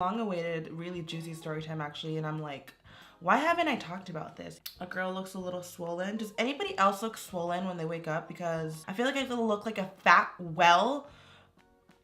Long awaited, really juicy story time actually, and I'm like, why haven't I talked about this? A girl looks a little swollen. Does anybody else look swollen when they wake up? Because I feel like I look like a fat well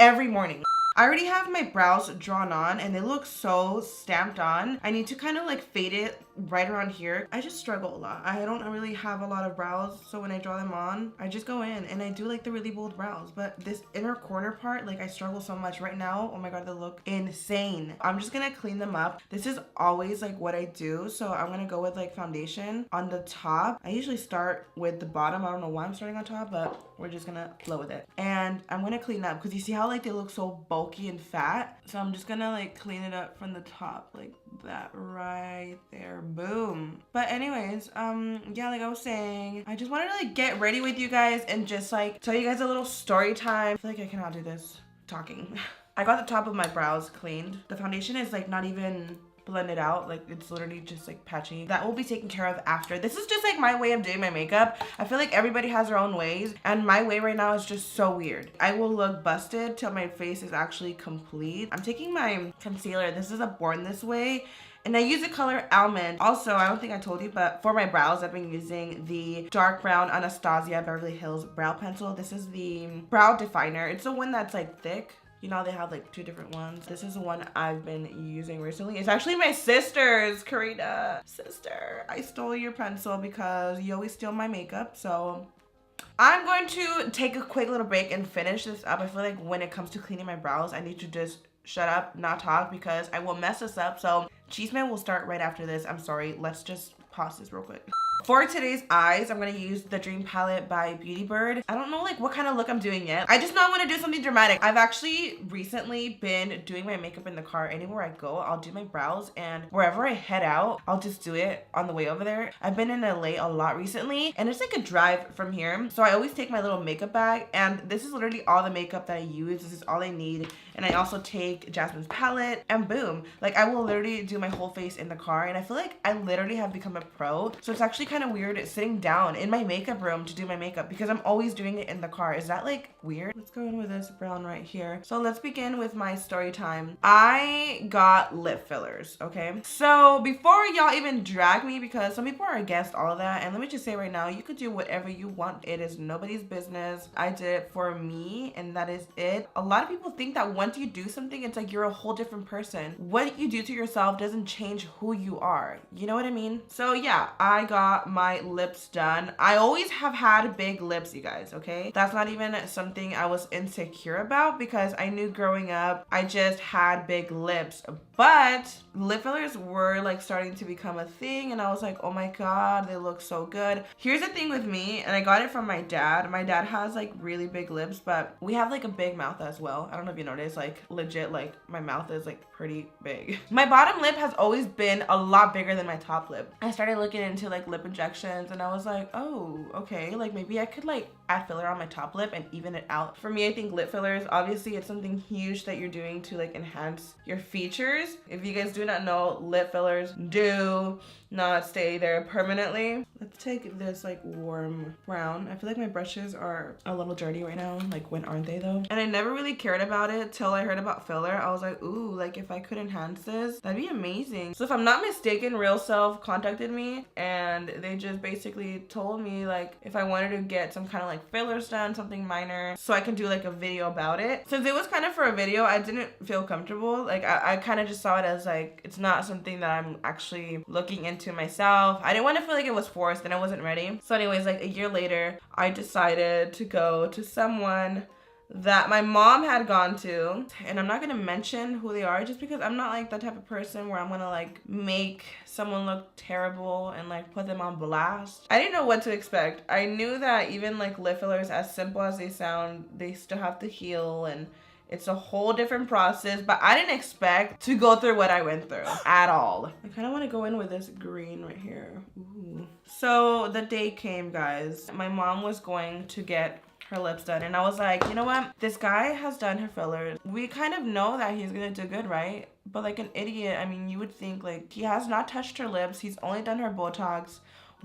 every morning. I already have my brows drawn on and they look so stamped on. I need to kind of like fade it right around here. I just struggle a lot. I don't really have a lot of brows, so when I draw them on, I just go in and I do like the really bold brows. But this inner corner part, like I struggle so much right now. Oh my god, they look insane. I'm just gonna clean them up. This is always like what I do, so I'm gonna go with like foundation on the top. I usually start with the bottom. I don't know why I'm starting on top, but we're just gonna flow with it. And I'm gonna clean up because you see how like they look so bulky and fat, so I'm just gonna like clean it up from the top like that right there. Boom. But anyways, yeah, like I was saying, I just wanted to like get ready with you guys and just like tell you guys a little story time. I feel like I cannot do this talking. I got the top of my brows cleaned. The foundation is like not even blended out, like it's literally just like patchy. That will be taken care of after. This is just like my way of doing my makeup. I feel like everybody has their own ways, and my way right now is just so weird. I will look busted till my face is actually complete. I'm taking my concealer. This is a Born This Way, and I use the color Almond. Also, I don't think I told you, but for my brows, I've been using the dark brown Anastasia Beverly Hills brow pencil. This is the brow definer. It's the one that's like thick. You know, they have like two different ones. This is the one I've been using recently. It's actually my sister's. Karina, sister, I stole your pencil because you always steal my makeup. So I'm going to take a quick little break and finish this up. I feel like when it comes to cleaning my brows, I need to just shut up, not talk, because I will mess this up. So Cheese Man will start right after this. I'm sorry. Let's just pause this real quick. For today's eyes, I'm gonna use the Dream Palette by Beauty Bird. I don't know like what kind of look I'm doing yet. I just know I want to do something dramatic. I've actually recently been doing my makeup in the car. Anywhere I go, I'll do my brows, and wherever I head out, I'll just do it on the way over there. I've been in LA a lot recently, and it's like a drive from here. So I always take my little makeup bag, and this is literally all the makeup that I use. This is all I need. And I also take Jasmine's palette, and boom. Like I will literally do my whole face in the car, and I feel like I literally have become a pro. So it's actually kind of weird sitting down in my makeup room to do my makeup because I'm always doing it in the car. Is that like weird? Let's go in with this brown right here. So let's begin with my story time. I got lip fillers, okay? So before y'all even drag me, because some people are against all of that, and let me just say right now, you could do whatever you want. It is nobody's business. I did it for me, and that is it. A lot of people think that once you do something, it's like you're a whole different person. What you do to yourself doesn't change who you are. You know what I mean? So yeah, I got my lips done. I always have had big lips, you guys, okay? That's not even something I was insecure about because I knew growing up I just had big lips. But lip fillers were like starting to become a thing, and I was like, oh my god, they look so good. Here's the thing with me, and I got it from my dad. My dad has like really big lips, but we have like a big mouth as well. I don't know if you noticed, like legit, like my mouth is like pretty big. My bottom lip has always been a lot bigger than my top lip. I started looking into like lip injections, and I was like, oh, okay, like maybe I could like add filler on my top lip and even it out. For me, I think lip fillers, obviously it's something huge that you're doing to like enhance your features. If you guys do not know, lip fillers do not stay there permanently. Let's take this like warm brown. I feel like my brushes are a little dirty right now. Like, when aren't they though? And I never really cared about it till I heard about filler. I was like, ooh, like if I could enhance this, that'd be amazing. So if I'm not mistaken, Real Self contacted me, and they just basically told me like if I wanted to get some kind of like fillers done, something minor, so I can do like a video about it. Since it was kind of for a video, I didn't feel comfortable. Like I kind of just saw it as like, it's not something that I'm actually looking into myself. I didn't want to feel like it was forced and I wasn't ready. So anyways, like a year later, I decided to go to someone that my mom had gone to, and I'm not gonna mention who they are just because I'm not like that type of person where I'm gonna like make someone look terrible and like put them on blast. I didn't know what to expect. I knew that even like lip fillers, as simple as they sound, they still have to heal, and it's a whole different process, but I didn't expect to go through what I went through at all. I kind of want to go in with this green right here. Ooh. So the day came, guys. My mom was going to get her lips done, and I was like, you know what? This guy has done her fillers. We kind of know that he's gonna do good, right? But like an idiot, I mean, you would think like he has not touched her lips. He's only done her Botox.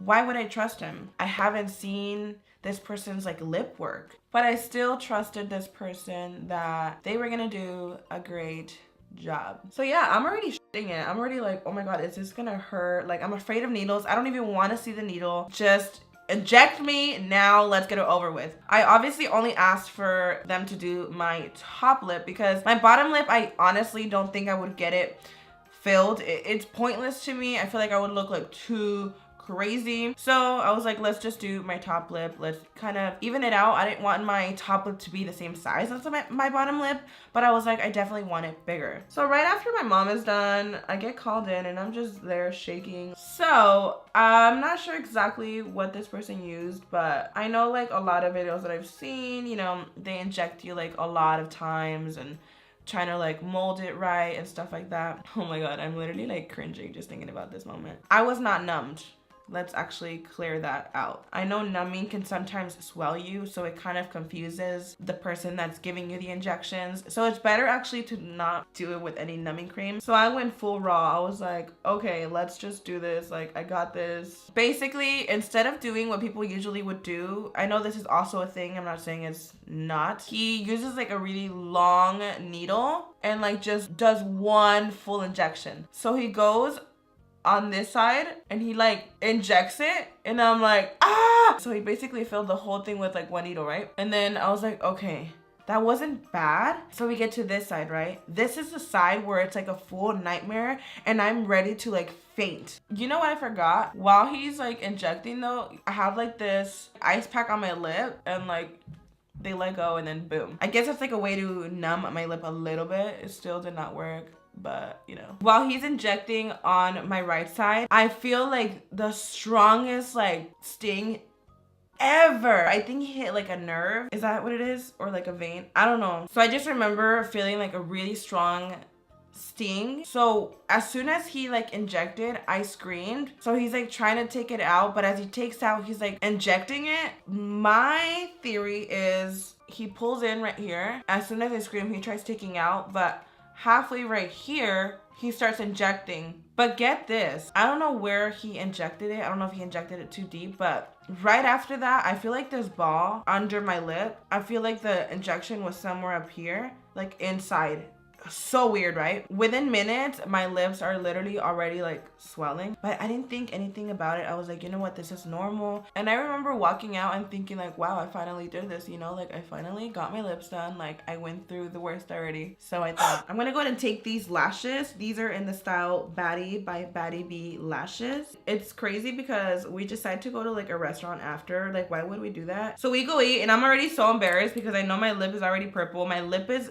Why would I trust him? I haven't seen this person's like lip work, but I still trusted this person that they were gonna do a great job. So yeah, I'm already shitting it. I'm already like, oh my god, is this gonna hurt? Like, I'm afraid of needles. I don't even want to see the needle. Just inject me now, let's get it over with. I obviously only asked for them to do my top lip because my bottom lip, I honestly don't think I would get it filled. It's pointless to me. I feel like I would look like too crazy. So I was like, let's just do my top lip. Let's kind of even it out. I didn't want my top lip to be the same size as my bottom lip, but I was like, I definitely want it bigger. So right after my mom is done, I get called in and I'm just there shaking. So I'm not sure exactly what this person used, but I know like a lot of videos that I've seen, you know, they inject you like a lot of times and trying to like mold it right and stuff like that. Oh my god, I'm literally like cringing just thinking about this moment. I was not numbed. Let's actually clear that out. I know numbing can sometimes swell you, so it kind of confuses the person that's giving you the injections. So it's better actually to not do it with any numbing cream. So I went full raw. I was like, okay, let's just do this. Like, I got this. Basically, instead of doing what people usually would do, I know this is also a thing. I'm not saying it's not. He uses like a really long needle and like just does one full injection. So he goes on this side and he like injects it and I'm like, ah! So he basically filled the whole thing with like one needle, right? And then I was like, okay, that wasn't bad. So we get to this side, right? This is the side where it's like a full nightmare and I'm ready to like faint. You know what I forgot? While he's like injecting though, I have like this ice pack on my lip and like they let go and then boom. I guess it's like a way to numb my lip a little bit. It still did not work, but you know. While he's injecting on my right side, I feel like the strongest like sting ever. I think he hit like a nerve. Is that what it is? Or like a vein? I don't know. So I just remember feeling like a really strong sting. So as soon as he like injected, I screamed. So he's like trying to take it out, but as he takes out, he's like injecting it. My theory is he pulls in right here. As soon as I scream, he tries taking out, but halfway right here, he starts injecting. But get this, I don't know where he injected it. I don't know if he injected it too deep, but right after that, I feel like this ball under my lip, I feel like the injection was somewhere up here, like inside. So weird, right? Within minutes, my lips are literally already like swelling, but I didn't think anything about it. I was like, you know what, this is normal. And I remember walking out and thinking like, wow, I finally did this, you know, like I finally got my lips done. Like I went through the worst already. So I thought I'm gonna go ahead and take these lashes. These are in the style Baddie by Baddie B lashes. It's crazy because we decided to go to like a restaurant after. Like, why would we do that? So we go eat and I'm already so embarrassed because I know my lip is already purple. My lip is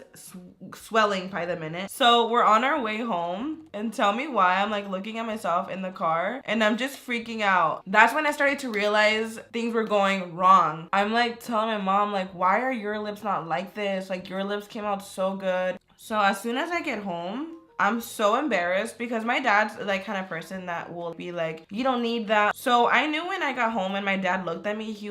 swelling by the minute. So we're on our way home and tell me why I'm like looking at myself in the car and I'm just freaking out. That's when I started to realize things were going wrong. I'm like telling my mom like, why are your lips not like this? Like your lips came out so good. So as soon as I get home, I'm so embarrassed because my dad's like kind of person that will be like, you don't need that. So I knew when I got home and my dad looked at me, he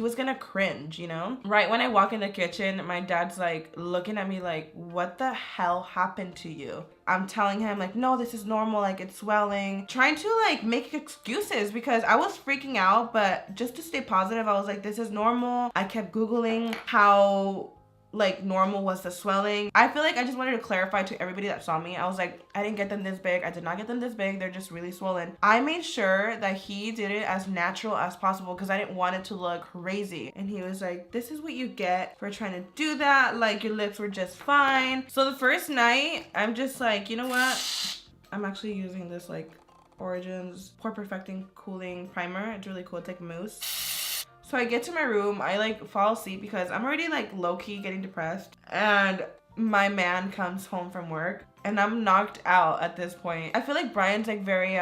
was gonna cringe, you know? Right when I walk in the kitchen, my dad's like looking at me like, what the hell happened to you? I'm telling him like, no, this is normal, like it's swelling. Trying to like make excuses because I was freaking out, but just to stay positive, I was like, this is normal. I kept Googling how like normal was the swelling. I feel like I just wanted to clarify to everybody that saw me. I was like, I didn't get them this big. I did not get them this big. They're just really swollen. I made sure that he did it as natural as possible because I didn't want it to look crazy. And he was like, this is what you get for trying to do that. Like your lips were just fine. So the first night, I'm just like, you know what? I'm actually using this like Origins Pore Perfecting Cooling Primer. It's really cool. It's like mousse. So I get to my room, I like fall asleep because I'm already like low-key getting depressed. And my man comes home from work and I'm knocked out at this point. I feel like Brian's like very,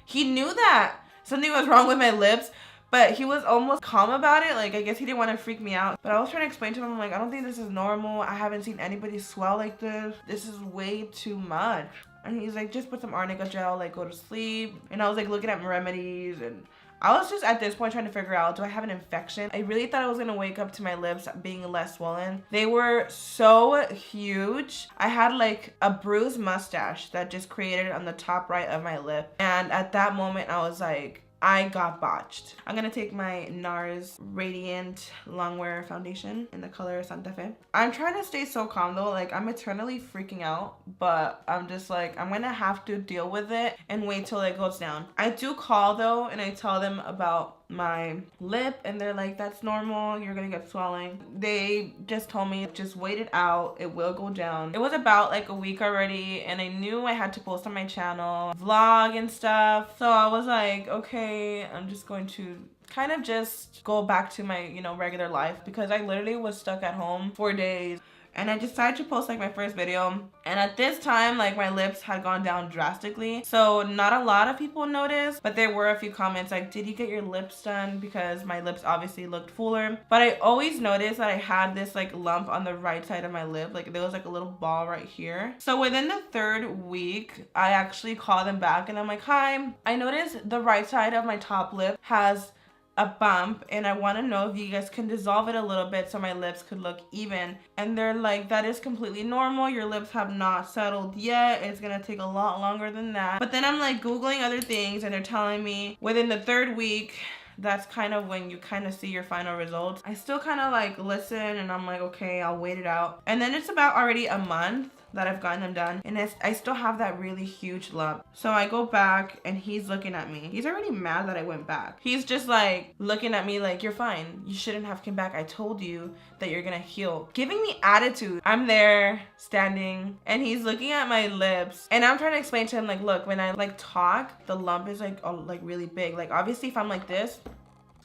he knew that something was wrong with my lips, but he was almost calm about it. Like, I guess he didn't want to freak me out. But I was trying to explain to him, I'm like, I don't think this is normal. I haven't seen anybody swell like this. This is way too much. And he's like, just put some arnica gel, like go to sleep. And I was like looking at my remedies and I was just at this point trying to figure out, do I have an infection? I really thought I was gonna wake up to my lips being less swollen. They were so huge. I had like a bruised mustache that just created on the top right of my lip. And at that moment, I was like, I got botched. I'm gonna take my NARS Radiant Longwear Foundation in the color Santa Fe. I'm trying to stay so calm though, like I'm eternally freaking out, but I'm just like, I'm gonna have to deal with it and wait till it goes down. I do call though, and I tell them about my lip, and they're like, that's normal, you're gonna get swelling. They just told me, just wait it out, it will go down. It was about like a week already, and I knew I had to post on my channel, vlog and stuff. So I was like, okay, I'm just going to kind of just go back to my, you know, regular life, because I literally was stuck at home for days. And I decided to post like my first video, and at this time like my lips had gone down drastically, so not a lot of people noticed, but there were a few comments like, did you get your lips done, because my lips obviously looked fuller. But I always noticed that I had this like lump on the right side of my lip, like there was like a little ball right here. So within the 3rd week I actually called them back and I'm like, hi, I noticed the right side of my top lip has a bump, and I want to know if you guys can dissolve it a little bit so my lips could look even. And they're like, that is completely normal, your lips have not settled yet, it's gonna take a lot longer than that. But then I'm like googling other things, and they're telling me within the 3rd week, that's kind of when you kind of see your final results. I still kind of like listen, and I'm like, okay, I'll wait it out. And then it's about already a month that I've gotten them done, and I still have that really huge lump. So I go back and he's looking at me. He's already mad that I went back. He's just like looking at me like, you're fine, you shouldn't have come back, I told you that you're gonna heal, giving me attitude. I'm there standing and he's looking at my lips, and I'm trying to explain to him like, look, when I like talk, the lump is like really big. Like obviously if I'm like this,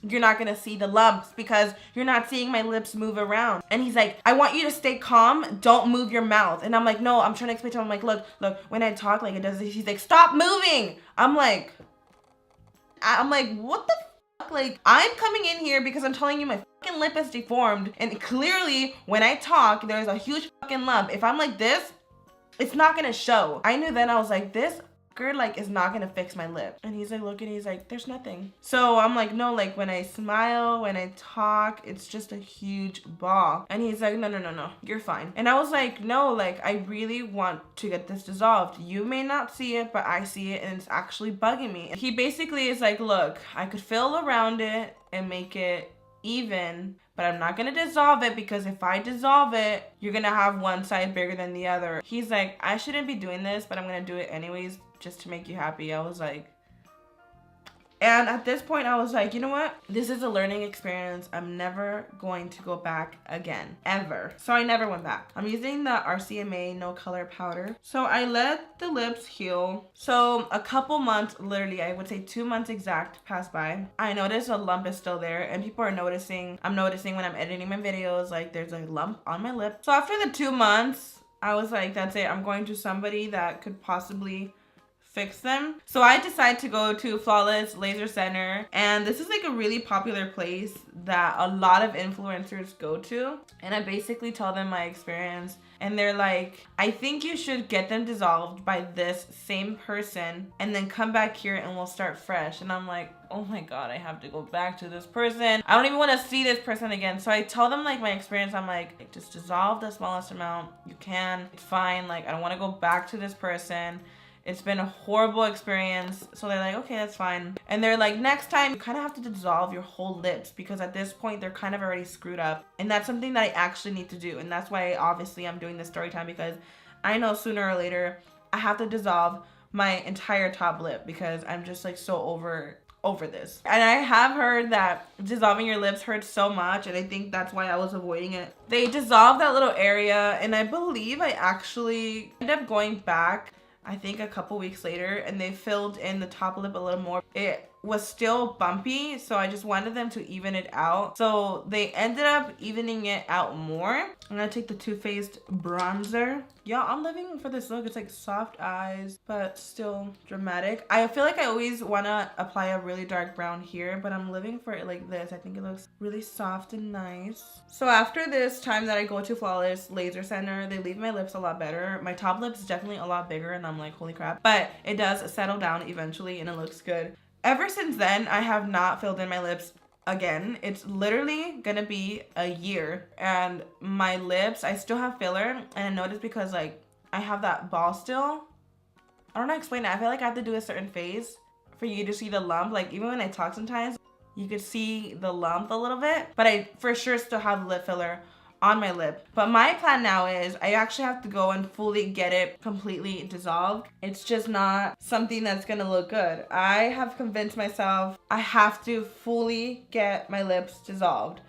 you're not gonna see the lumps because you're not seeing my lips move around. And he's like, I want you to stay calm, don't move your mouth. And I'm like, no, I'm trying to explain to him, I'm like, look, when I talk like it does this, he's like, stop moving. I'm like, what the fuck? Like, I'm coming in here because I'm telling you my fucking lip is deformed, and clearly when I talk there's a huge fucking lump. If I'm like this, it's not gonna show. I knew then, I was like, this like is not gonna fix my lip. And he's like looking, he's like, there's nothing. So I'm like, no, like when I smile, when I talk, it's just a huge ball. And he's like, no, you're fine. And I was like, no, like I really want to get this dissolved. You may not see it, but I see it, and it's actually bugging me. And he basically is like, look, I could fill around it and make it even, but I'm not gonna dissolve it, because if I dissolve it, you're gonna have one side bigger than the other. He's like, I shouldn't be doing this, but I'm gonna do it anyways just to make you happy. I was like, and at this point I was like, you know what? This is a learning experience. I'm never going to go back again, ever. So I never went back. I'm using the RCMA no color powder. So I let the lips heal. So a couple months, literally I would say 2 months exact, passed by. I noticed a lump is still there, and people are noticing. I'm noticing when I'm editing my videos, like there's a lump on my lip. So after the 2 months, I was like, that's it. I'm going to somebody that could possibly fix them. So I decided to go to Flawless Laser Center, and this is like a really popular place that a lot of influencers go to. And I basically tell them my experience, and they're like, I think you should get them dissolved by this same person and then come back here and we'll start fresh. And I'm like, oh my god, I have to go back to this person. I don't even want to see this person again. So I tell them like my experience. I'm like, just dissolve the smallest amount you can, it's fine. Like I don't want to go back to this person. It's been a horrible experience. So they're like, okay, that's fine. And they're like, next time you kind of have to dissolve your whole lips, because at this point they're kind of already screwed up. And that's something that I actually need to do. And that's why obviously I'm doing this story time, because I know sooner or later I have to dissolve my entire top lip, because I'm just like so over this. And I have heard that dissolving your lips hurts so much, and I think that's why I was avoiding it. They dissolved that little area, and I believe I actually ended up going back, I think a couple weeks later, and they filled in the top lip a little more. It was still bumpy, so I just wanted them to even it out. So they ended up evening it out more. I'm gonna take the Too Faced bronzer. Y'all, I'm living for this look. It's like soft eyes, but still dramatic. I feel like I always wanna apply a really dark brown here, but I'm living for it like this. I think it looks really soft and nice. So after this time that I go to Flawless Laser Center, they leave my lips a lot better. My top lip's definitely a lot bigger, and I'm like, holy crap. But it does settle down eventually, and it looks good. Ever since then, I have not filled in my lips again. It's literally gonna be a year, and my lips, I still have filler, and I noticed because like I have that ball still. I don't know how to explain it. I feel like I have to do a certain phase for you to see the lump. Like even when I talk sometimes, you could see the lump a little bit, but I for sure still have lip filler on my lip. But my plan now is I actually have to go and fully get it completely dissolved. It's just not something that's gonna look good. I have convinced myself I have to fully get my lips dissolved.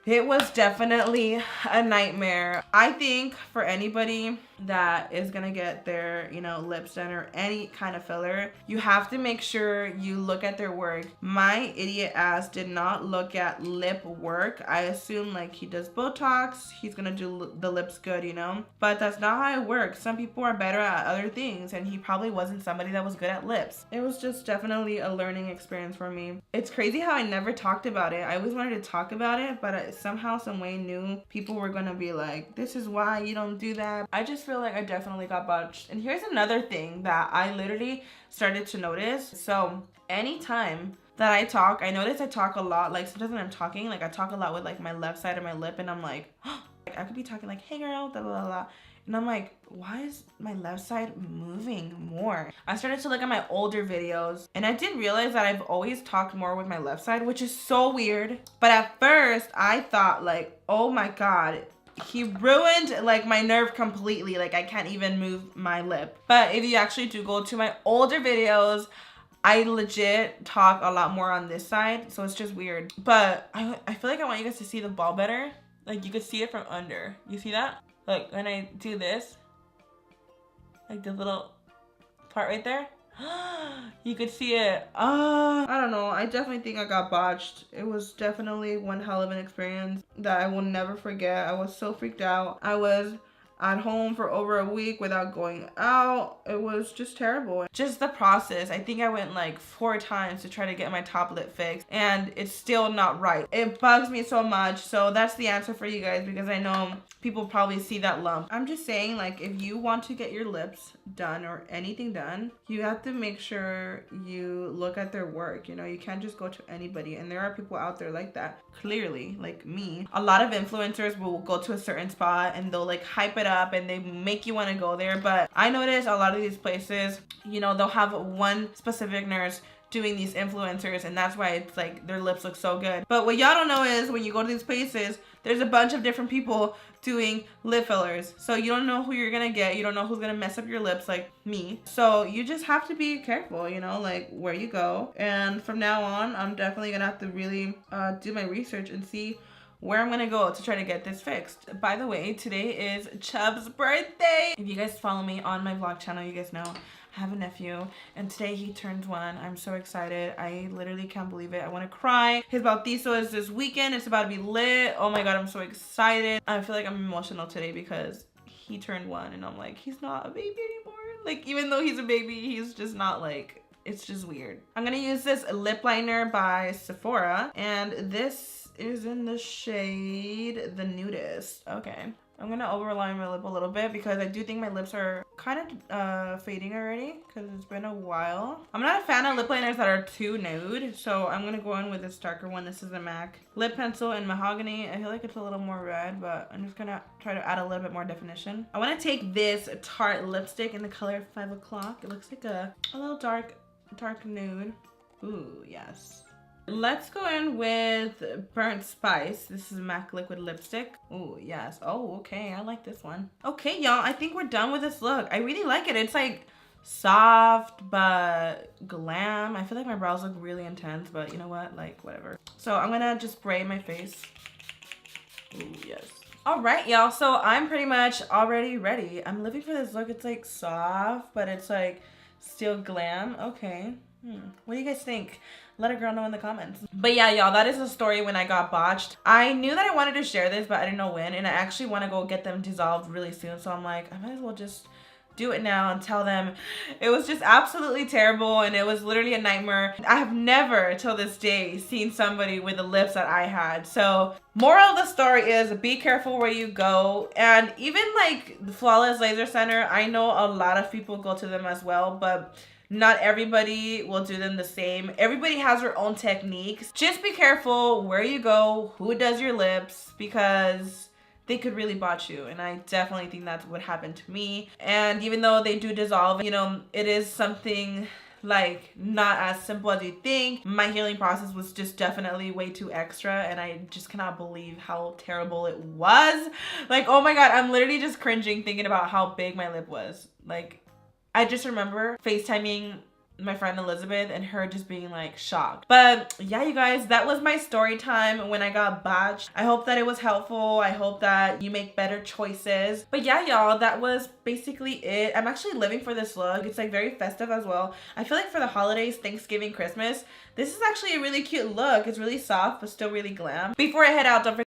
It was definitely a nightmare. I think for anybody that is gonna get their, you know, lips done or any kind of filler, you have to make sure you look at their work. My idiot ass did not look at lip work. I assumed like he does Botox, he's gonna do the lips good, you know? But that's not how it works. Some people are better at other things, and he probably wasn't somebody that was good at lips. It was just definitely a learning experience for me. It's crazy how I never talked about it. I always wanted to talk about it, but somehow, some way knew people were gonna be like, this is why you don't do that. I just feel like I definitely got botched. And here's another thing that I literally started to notice. So anytime that I talk, I notice I talk a lot. Like sometimes when I'm talking, like I talk a lot with like my left side of my lip, and I'm like, like I could be talking like, hey girl, blah, blah, blah. And I'm like, why is my left side moving more? I started to look at my older videos, and I did realize that I've always talked more with my left side, which is so weird. But at first I thought like, oh my God, he ruined like my nerve completely. Like I can't even move my lip. But if you actually do go to my older videos, I legit talk a lot more on this side. So it's just weird. But I feel like I want you guys to see the ball better. Like you could see it from under. You see that? Like when I do this, like the little part right there, you could see it. I don't know. I definitely think I got botched. It was definitely one hell of an experience that I will never forget. I was so freaked out. I was at home for over a week without going out. It was just terrible. Just the process. I think I went like 4 times to try to get my top lip fixed, and it's still not right. It bugs me so much. So that's the answer for you guys, because I know people probably see that lump. I'm just saying, like, if you want to get your lips done or anything done, you have to make sure you look at their work. You know, you can't just go to anybody, and there are people out there like that, clearly, like me. A lot of influencers will go to a certain spot and they'll like hype it up and they make you want to go there. But I notice a lot of these places, you know, they'll have one specific nurse doing these influencers, and that's why it's like their lips look so good. But what y'all don't know is when you go to these places, there's a bunch of different people doing lip fillers. So you don't know who you're gonna get. You don't know who's gonna mess up your lips like me. So you just have to be careful, you know, like where you go. And from now on, I'm definitely gonna have to really do my research and see where I'm gonna go to try to get this fixed. By the way, today is Chubb's birthday. If you guys follow me on my vlog channel, you guys know I have a nephew, and today he turns 1. I'm so excited. I literally can't believe it. I want to cry. His bautizo is this weekend. It's about to be lit. Oh my God, I'm so excited. I feel like I'm emotional today because he turned 1, and I'm like, he's not a baby anymore. Like, even though he's a baby, he's just not like, it's just weird. I'm gonna use this lip liner by Sephora, and this is in the shade The Nudist. Okay. I'm gonna overline my lip a little bit because I do think my lips are kind of fading already because it's been a while. I'm not a fan of lip liners that are too nude, so I'm gonna go in with this darker one. This is a MAC lip pencil in mahogany. I feel like it's a little more red, but I'm just gonna try to add a little bit more definition. I want to take this Tarte lipstick in the color 5 o'clock. It looks like a little dark nude. Ooh, yes. Let's go in with Burnt Spice. This is MAC liquid lipstick. Oh, yes. Oh, okay. I like this one. Okay, y'all. I think we're done with this look. I really like it. It's like soft, but glam. I feel like my brows look really intense, but you know what? Like, whatever. So I'm gonna just spray my face. Oh, yes. All right, y'all. So I'm pretty much already ready. I'm living for this look. It's like soft, but it's like still glam. Okay. What do you guys think? Let a girl know in the comments. But yeah, y'all, that is the story when I got botched. I knew that I wanted to share this, but I didn't know when, and I actually want to go get them dissolved really soon. So I'm like, I might as well just do it now and tell them it was just absolutely terrible, and it was literally a nightmare. I have never till this day seen somebody with the lips that I had. So moral of the story is be careful where you go. And even like the Flawless Laser Center, I know a lot of people go to them as well, but not everybody will do them the same. Everybody has their own techniques. Just be careful where you go, who does your lips, because they could really botch you. And I definitely think that's what happened to me. And even though they do dissolve, you know, it is something like not as simple as you think. My healing process was just definitely way too extra, and I just cannot believe how terrible it was. Like, oh my god, I'm literally just cringing thinking about how big my lip was. Like, I just remember FaceTiming my friend Elizabeth and her just being like shocked. But yeah, you guys, that was my story time when I got botched. I hope that it was helpful. I hope that you make better choices. But yeah, y'all, that was basically it. I'm actually living for this look. It's like very festive as well. I feel like for the holidays, Thanksgiving, Christmas, this is actually a really cute look. It's really soft but still really glam. Before I head out, don't forget